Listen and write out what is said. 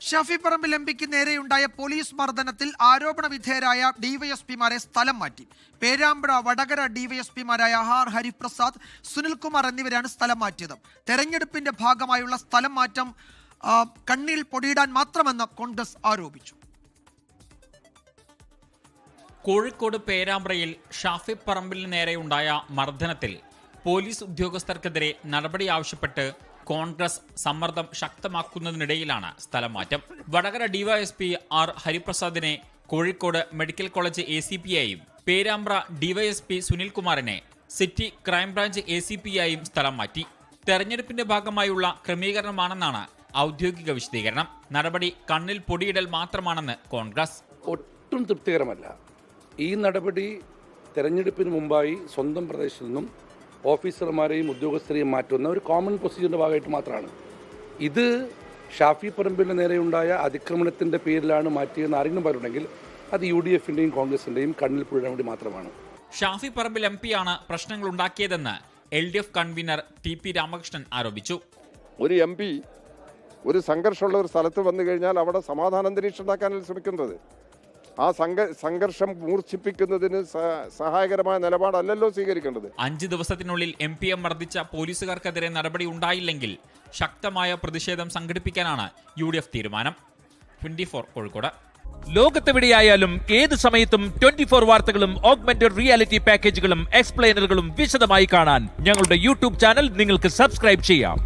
ഷഫി പറമ്പിൽ എംപിക്ക് നേരെയുണ്ടായ പോലീസ് മർദ്ദനത്തിൽ ആരോപണ വിധേയരായ ഡിവൈഎസ്പിമാരെ സ്ഥലം മാറ്റി. പേരാമ്പ്ര, വടകര ഡിവൈഎസ്പിമാരായ ആർ ഹരിപ്രസാദ്, സുനിൽകുമാർ എന്നിവരാണ് സ്ഥലം മാറ്റിയത്. തെരഞ്ഞെടുപ്പിന്റെ ഭാഗമായുള്ള സ്ഥലം മാറ്റം കണ്ണിൽ പൊടിയിടാൻ മാത്രമെന്ന് കോൺഗ്രസ് ആരോപിച്ചു. കോഴിക്കോട് പേരാമ്പ്രയിൽ ഷാഫി പറമ്പിലിന് നേരെയുണ്ടായ മർദ്ദനത്തിൽ പോലീസ് ഉദ്യോഗസ്ഥർക്കെതിരെ നടപടി ആവശ്യപ്പെട്ട് കോൺഗ്രസ് സമ്മർദ്ദം ശക്തമാക്കുന്നതിനിടയിലാണ് സ്ഥലം മാറ്റം. വടകര ഡിവൈഎസ്പി ആർ ഹരിപ്രസാദിനെ കോഴിക്കോട് മെഡിക്കൽ കോളേജ് ACP ആയും പേരാമ്പ്ര ഡിവൈഎസ്പി സുനിൽകുമാറിനെ സിറ്റി ക്രൈംബ്രാഞ്ച് ACP ആയും സ്ഥലം മാറ്റി. തെരഞ്ഞെടുപ്പിന്റെ ഭാഗമായുള്ള ക്രമീകരണമാണെന്നാണ് ഔദ്യോഗിക വിശദീകരണം. നടപടി കണ്ണിൽ പൊടിയിടൽ മാത്രമാണെന്ന് കോൺഗ്രസ്. ഒട്ടും തൃപ്തികരമല്ല. ഈ നടപടി തെരഞ്ഞെടുപ്പിന് മുമ്പായി സ്വന്തം പ്രദേശത്തു നിന്നും ഓഫീസർമാരെയും ഉദ്യോഗസ്ഥരെയും മാറ്റുന്ന ഒരു കോമൺ പ്രൊസീജിയറിൻ്റെ ഭാഗമായിട്ട് മാത്രമാണ്. ഇത് ഷാഫി പറമ്പിലിന് നേരെയുണ്ടായ അതിക്രമണത്തിൻ്റെ പേരിലാണ് മാറ്റിയെന്ന് ആരെങ്കിലും പറയുന്നുണ്ടെങ്കിൽ അത് UDFിൻ്റെയും കോൺഗ്രസിൻ്റെയും കണ്ണിൽ പൊടിയിടാൻ വേണ്ടി മാത്രമാണ്. ഷാഫി പറമ്പിൽ MP ആണ് പ്രശ്നങ്ങൾ ഉണ്ടാക്കിയതെന്ന് LDF കൺവീനർ TP രാമകൃഷ്ണൻ ആരോപിച്ചു. ഒരു MP ഒരു സംഘർഷമുള്ള ഒരു സ്ഥലത്ത് വന്നു കഴിഞ്ഞാൽ അവിടെ സമാധാന അന്തരീക്ഷം ഉണ്ടാക്കാനാണ് ശ്രമിക്കുന്നത്. ആ സംഘർഷം മൂർച്ഛിപ്പിക്കുന്നതിന് സഹായകരമായ നിലപാടല്ലല്ലോ സ്വീകരിക്കേണ്ടത്. 5 ദിവസത്തിനുള്ളിൽ MP മർദ്ദിച്ച പോലീസുകാർക്കെതിരെ നടപടി ഉണ്ടായില്ലെങ്കിൽ ശക്തമായ പ്രതിഷേധം സംഘടിപ്പിക്കാനാണ് UDF തീരുമാനം. 24 കോഴിക്കോട്. ലോകത്തെവിടെയായാലും ഏത് സമയത്തും 24 വാർത്തകളും ഓഗ്മെന്റഡ് റിയാലിറ്റി പാക്കേജുകളും എക്സ്പ്ലെയിനറുകളും വിശദമായി കാണാൻ ഞങ്ങളുടെ YouTube ചാനൽ നിങ്ങൾക്ക് സബ്സ്ക്രൈബ് ചെയ്യാം.